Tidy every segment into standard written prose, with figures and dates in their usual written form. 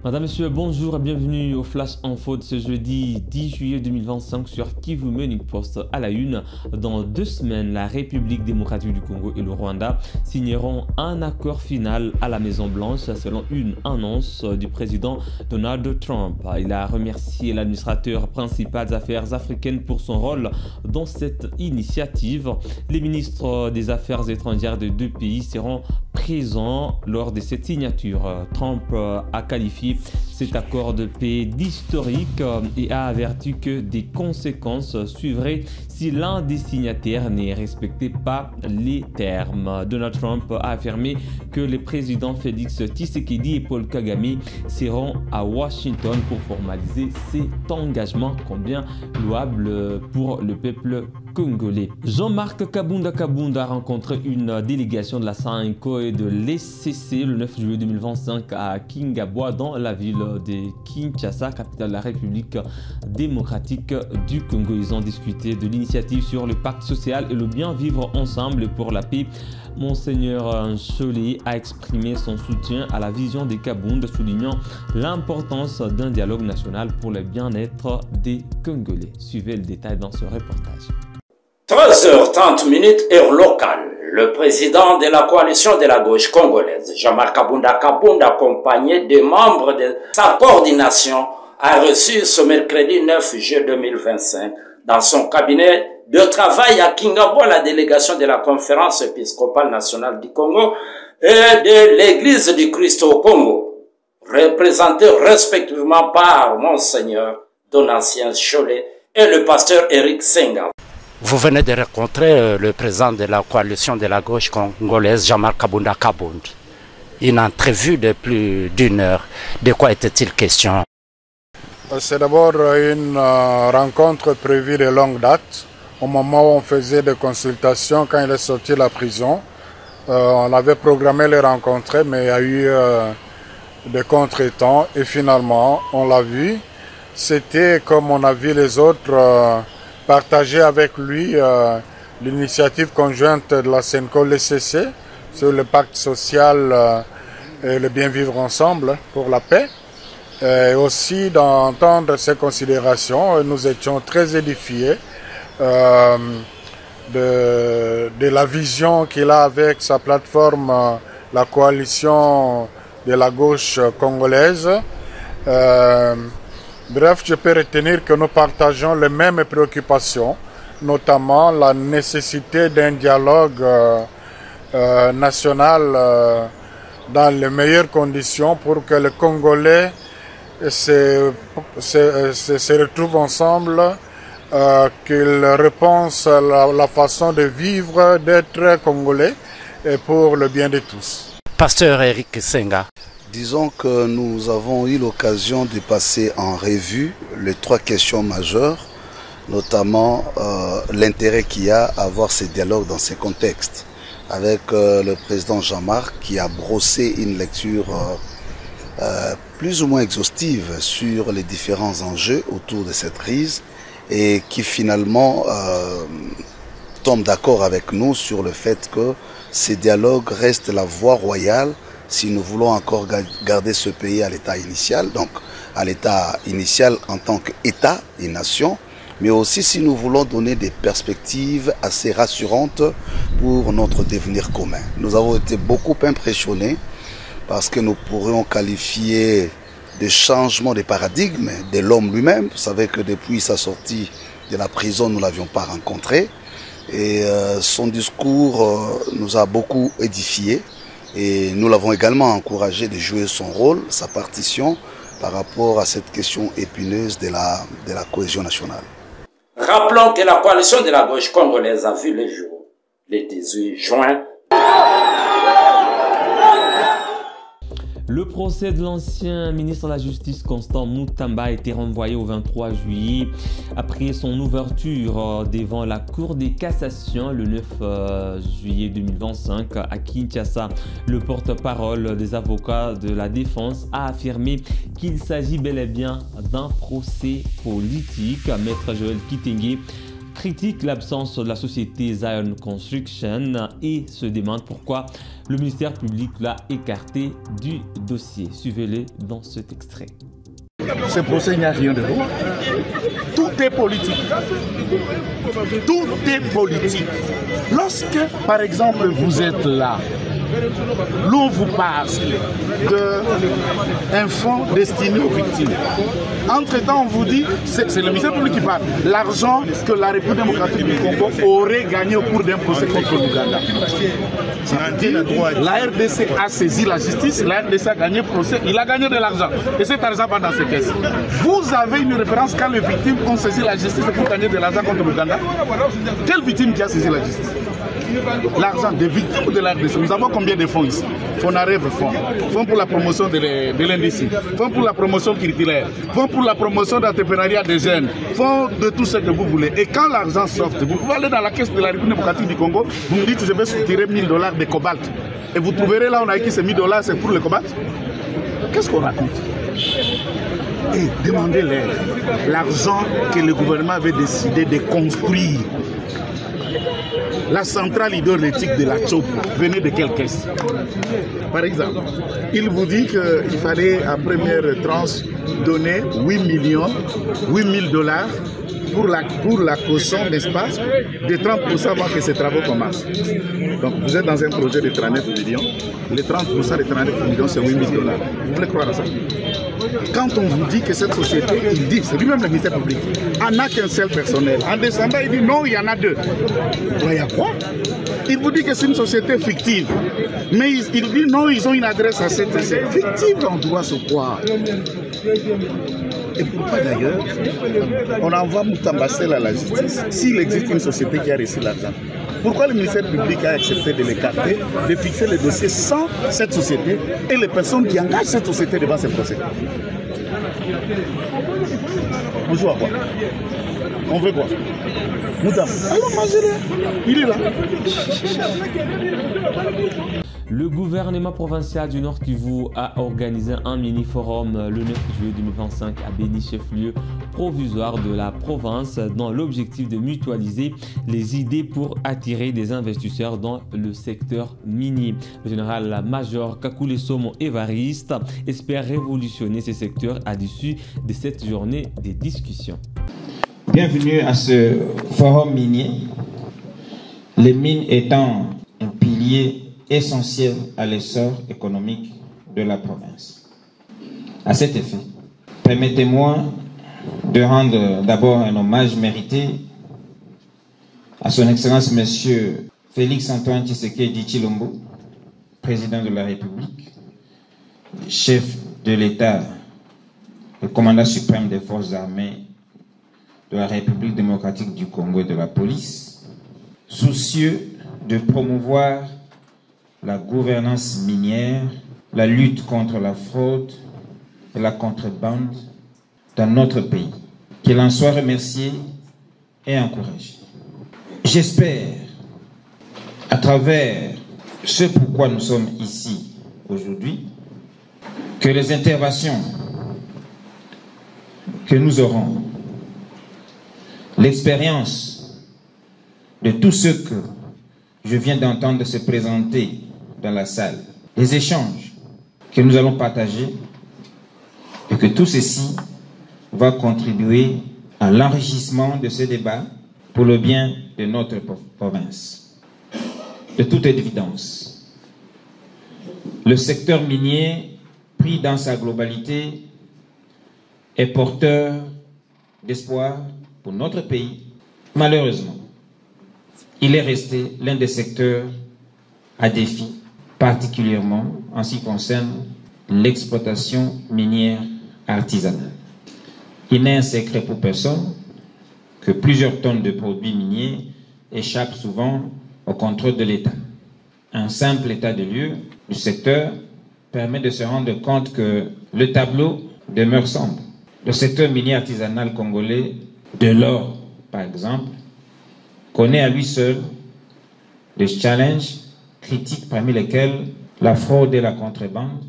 Madame, Monsieur, bonjour et bienvenue au Flash Info de ce jeudi 10 juillet 2025 sur Kivu Morning Post. À la une, dans 2 semaines, la République démocratique du Congo et le Rwanda signeront un accord final à la Maison Blanche selon une annonce du président Donald Trump. Il a remercié l'administrateur principal des affaires africaines pour son rôle dans cette initiative. Les ministres des Affaires étrangères des deux pays seront présents lors de cette signature. Trump a qualifié cet accord de paix d'historique et a averti que des conséquences suivraient si l'un des signataires ne respectait pas les termes. Donald Trump a affirmé que les présidents Félix Tshisekedi et Paul Kagame seront à Washington pour formaliser cet engagement combien louable pour le peuple congolais. Jean-Marc Kabunda a rencontré une délégation de la SANCO et de l'ECC le 9 juillet 2025 à Kingabwa dans la ville de Kinshasa, capitale de la République démocratique du Congo. Ils ont discuté de l'initiative sur le pacte social et le bien vivre ensemble pour la paix. Monseigneur Cholet a exprimé son soutien à la vision des Kabunda, soulignant l'importance d'un dialogue national pour le bien-être des Congolais. Suivez le détail dans ce reportage. 13h30 heure locale. Le président de la coalition de la gauche congolaise, Jean-Marc Kabunda, accompagné des membres de sa coordination, a reçu ce mercredi 9 juillet 2025 dans son cabinet de travail à Kingabwa la délégation de la conférence épiscopale nationale du Congo et de l'église du Christ au Congo, représentée respectivement par Monseigneur Donatien Cholet et le pasteur Eric Senga. Vous venez de rencontrer le président de la coalition de la gauche congolaise, Jean-Marc Kabunda. Une entrevue de plus d'1 heure. De quoi était-il question? C'est d'abord une rencontre prévue de longue date. Au moment où on faisait des consultations, quand il est sorti de la prison, on avait programmé les rencontrer, mais il y a eu des contretemps et finalement, on l'a vu. C'était comme on a vu les autres partager avec lui l'initiative conjointe de la SENCO-LCC sur le pacte social et le bien vivre ensemble pour la paix. Et aussi d'entendre ses considérations. Nous étions très édifiés de la vision qu'il a avec sa plateforme, la coalition de la gauche congolaise. Bref, je peux retenir que nous partageons les mêmes préoccupations, notamment la nécessité d'un dialogue national dans les meilleures conditions pour que les Congolais se retrouvent ensemble, qu'ils repensent la façon de vivre, d'être Congolais et pour le bien de tous. Pasteur Eric Senga. Disons que nous avons eu l'occasion de passer en revue les 3 questions majeures, notamment l'intérêt qu'il y a à avoir ces dialogues dans ces contextes, avec le président Jean-Marc qui a brossé une lecture plus ou moins exhaustive sur les différents enjeux autour de cette crise et qui finalement tombe d'accord avec nous sur le fait que ces dialogues restent la voie royale si nous voulons encore garder ce pays à l'état initial, donc à l'état initial en tant qu'État et nation, mais aussi si nous voulons donner des perspectives assez rassurantes pour notre devenir commun. Nous avons été beaucoup impressionnés parce que nous pourrions qualifier de changement de paradigme de l'homme lui-même. Vous savez que depuis sa sortie de la prison, nous ne l'avions pas rencontré et son discours nous a beaucoup édifiés. Et nous l'avons également encouragé de jouer son rôle, sa partition, par rapport à cette question épineuse de la cohésion nationale. Rappelons que la coalition de la gauche congolaise a vu le jour le 18 juin. Le procès de l'ancien ministre de la Justice Constant Mutamba a été renvoyé au 23 juillet après son ouverture devant la Cour des cassations le 9 juillet 2025 à Kinshasa. Le porte-parole des avocats de la défense a affirmé qu'il s'agit bel et bien d'un procès politique. Maître Joël Kitenge critique l'absence de la société Zion Construction et se demande pourquoi le ministère public l'a écarté du dossier. Suivez-les dans cet extrait. Ce procès, il n'y a rien de droit. Tout est politique. Tout est politique. Lorsque, par exemple, vous êtes là, l'on vous parle d'un fonds destiné aux victimes. Entre-temps, on vous dit, c'est le ministère public qui parle, l'argent que la République démocratique du Congo aurait gagné au cours d'un procès contre l'Ouganda. La RDC a saisi la justice, la RDC a gagné le procès, il a gagné de l'argent. Et cet argent va dans ses caisses. Vous avez une référence quand les victimes ont saisi la justice pour gagner de l'argent contre l'Ouganda. Quelle victime qui a saisi la justice? L'argent des victimes de la RDC. Nous avons combien de fonds ici? Fonarev, fonds pour la promotion de l'industrie, fonds pour la promotion culturelle, fonds pour la promotion d'entrepreneuriat des jeunes, fonds de tout ce que vous voulez. Et quand l'argent sort, vous pouvez aller dans la caisse de la République démocratique du Congo, vous me dites je vais soutirer $1000 de cobalt. Et vous trouverez là, on a écrit ces $1000, c'est pour le cobalt. Qu'est-ce qu'on raconte? Et demandez-leur l'argent que le gouvernement avait décidé de construire. La centrale hydroélectrique de la Tchop venait de quelle caisse? Par exemple, il vous dit qu'il fallait à première tranche donner $8 000 pour la caution, n'est-ce pas, de 30% avant que ces travaux commencent. Donc vous êtes dans un projet de 39 millions. Les 30% de 39 millions, c'est $8 000. Vous voulez croire à ça? Quand on vous dit que cette société, il dit, c'est lui-même le ministère public, en a qu'un seul personnel. En descendant, il dit non, il y en a deux. Il y a quoi? Il vous dit que c'est une société fictive. Mais il dit non, ils ont une adresse à cette société. Fictive, on doit se croire. Et pourquoi d'ailleurs on envoie Moutambacel à la justice s'il existe une société qui a reçu l'argent? Pourquoi le ministère public a accepté de l'écarter, de fixer le dossier sans cette société et les personnes qui engagent cette société devant ce procès? On joue à quoi? On veut quoi? Moutam, allons manger-le. Il est là. Le gouvernement provincial du Nord Kivu a organisé un mini-forum le 9 juillet 2025 à Béni, chef-lieu provisoire de la province, dans l'objectif de mutualiser les idées pour attirer des investisseurs dans le secteur minier. Le général-major Kakule Somo Évariste espère révolutionner ce secteur à l'issue de cette journée de discussion. Bienvenue à ce forum minier, les mines étant un pilier essentiel à l'essor économique de la province. À cet effet, permettez-moi de rendre d'abord un hommage mérité à son Excellence Monsieur Félix Antoine Tshisekedi Tshilombo, président de la République, chef de l'État, le commandant suprême des forces armées de la République démocratique du Congo et de la police, soucieux de promouvoir la gouvernance minière, la lutte contre la fraude et la contrebande dans notre pays. Qu'il en soit remercié et encouragé. J'espère, à travers ce pourquoi nous sommes ici aujourd'hui, que les interventions que nous aurons, l'expérience de tous ceux que je viens d'entendre se présenter dans la salle, les échanges que nous allons partager, et que tout ceci va contribuer à l'enrichissement de ce débat pour le bien de notre province. De toute évidence, le secteur minier, pris dans sa globalité, est porteur d'espoir pour notre pays. Malheureusement, il est resté l'un des secteurs à défi, particulièrement en ce qui concerne l'exploitation minière artisanale. Il n'est un secret pour personne que plusieurs tonnes de produits miniers échappent souvent au contrôle de l'État. Un simple état de lieu du secteur permet de se rendre compte que le tableau demeure sombre. Le secteur minier artisanal congolais, de l'or par exemple, connaît à lui seul des challenges critiques parmi lesquels la fraude et la contrebande,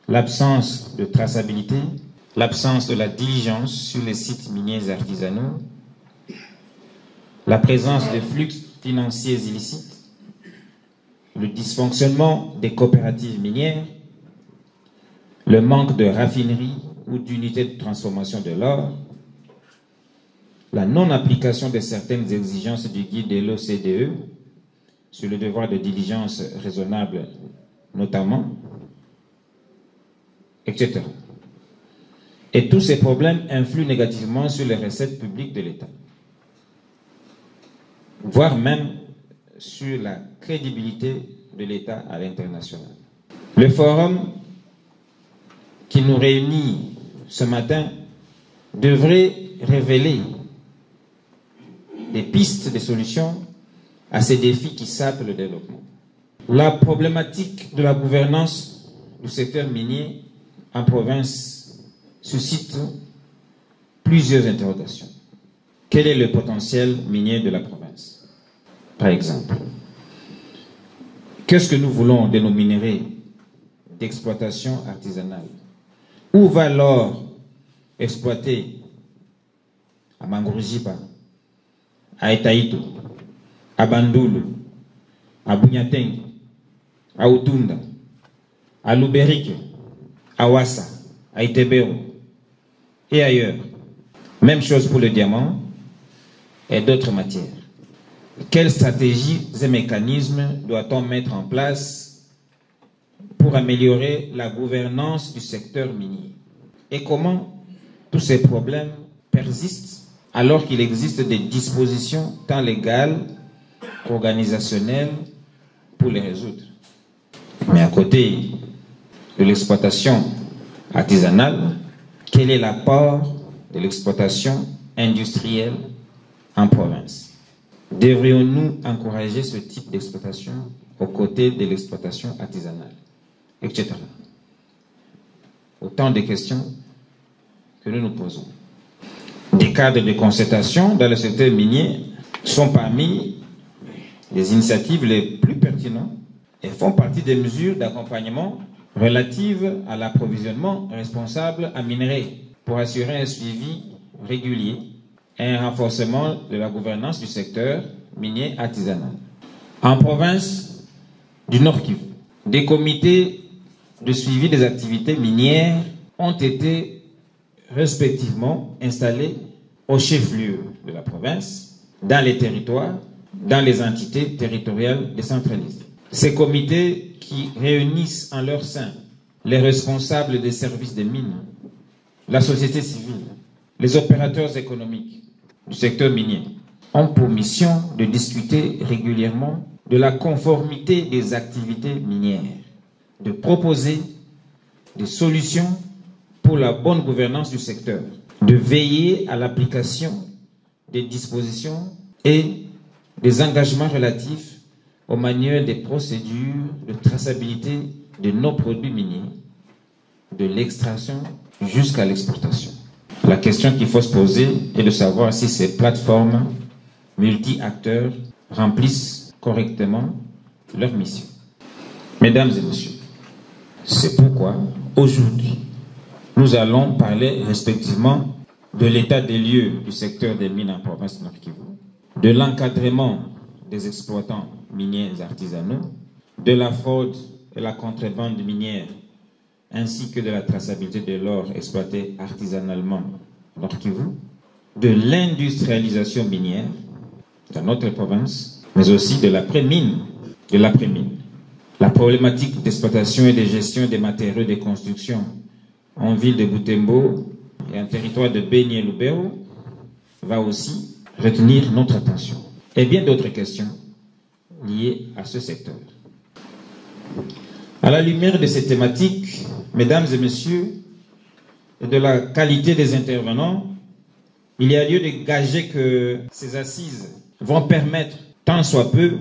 l'absence de traçabilité, l'absence de la diligence sur les sites miniers artisanaux, la présence de flux financiers illicites, le dysfonctionnement des coopératives minières, le manque de raffineries ou d'unités de transformation de l'or, la non-application de certaines exigences du guide de l'OCDE sur le devoir de diligence raisonnable notamment, etc. Et tous ces problèmes influent négativement sur les recettes publiques de l'État, voire même sur la crédibilité de l'État à l'international. Le forum qui nous réunit ce matin devrait révéler des pistes de solutions à ces défis qui sapent le développement. La problématique de la gouvernance du secteur minier en province suscite plusieurs interrogations. Quel est le potentiel minier de la province? Par exemple, qu'est-ce que nous voulons de nos minerais d'exploitation artisanale? Où va l'or exploité à Mangourujipa, à Etaïto, à Bandoulou, à Bunyateng, à Utunda, à Luberique, à Wassa, à Itebero et ailleurs? Même chose pour le diamant et d'autres matières. Quelles stratégies et mécanismes doit-on mettre en place pour améliorer la gouvernance du secteur minier? Et comment tous ces problèmes persistent alors qu'il existe des dispositions tant légales qu'organisationnelles pour les résoudre? Mais à côté de l'exploitation artisanale, quel est l'apport de l'exploitation industrielle en province? Devrions-nous encourager ce type d'exploitation aux côtés de l'exploitation artisanale, etc. Autant de questions que nous nous posons. Des cadres de concertation dans le secteur minier sont parmi les initiatives les plus pertinentes et font partie des mesures d'accompagnement relatives à l'approvisionnement responsable en minerais pour assurer un suivi régulier et un renforcement de la gouvernance du secteur minier artisanal. En province du Nord Kivu, des comités de suivi des activités minières ont été respectivement installés au chef-lieu de la province, dans les territoires, dans les entités territoriales décentralisées. Ces comités qui réunissent en leur sein les responsables des services des mines, la société civile, les opérateurs économiques du secteur minier, ont pour mission de discuter régulièrement de la conformité des activités minières, de proposer des solutions pour la bonne gouvernance du secteur, de veiller à l'application des dispositions et des engagements relatifs au manuel des procédures de traçabilité de nos produits miniers, de l'extraction jusqu'à l'exportation. La question qu'il faut se poser est de savoir si ces plateformes multi-acteurs remplissent correctement leur mission. Mesdames et messieurs, c'est pourquoi aujourd'hui, nous allons parler respectivement de l'état des lieux du secteur des mines en province Nord Kivu, de l'encadrement des exploitants miniers artisanaux, de la fraude et la contrebande minière, ainsi que de la traçabilité de l'or exploité artisanalement Nord Kivu, de l'industrialisation minière dans notre province, mais aussi de l'après-mine, la problématique d'exploitation et de gestion des matériaux de construction en ville de Butembo et en territoire de Beni et Lubero va aussi retenir notre attention. Et bien d'autres questions liées à ce secteur. À la lumière de ces thématiques, mesdames et messieurs, et de la qualité des intervenants, il y a lieu de gager que ces assises vont permettre, tant soit peu,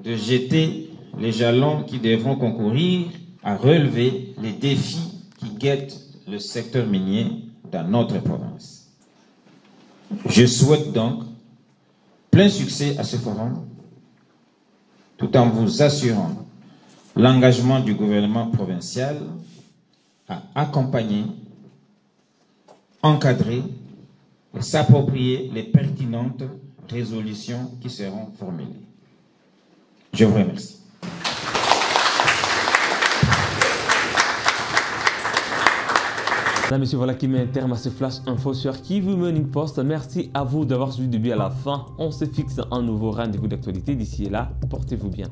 de jeter les jalons qui devront concourir à relever les défis qui guettent le secteur minier dans notre province. Je souhaite donc plein succès à ce forum, tout en vous assurant l'engagement du gouvernement provincial à accompagner, encadrer et s'approprier les pertinentes résolutions qui seront formulées. Je vous remercie. Mesdames et messieurs, voilà qui met un terme à ce flash info sur Kivu Morning Post. Merci à vous d'avoir suivi du début à la fin. On se fixe un nouveau rendez-vous d'actualité. D'ici là, portez-vous bien.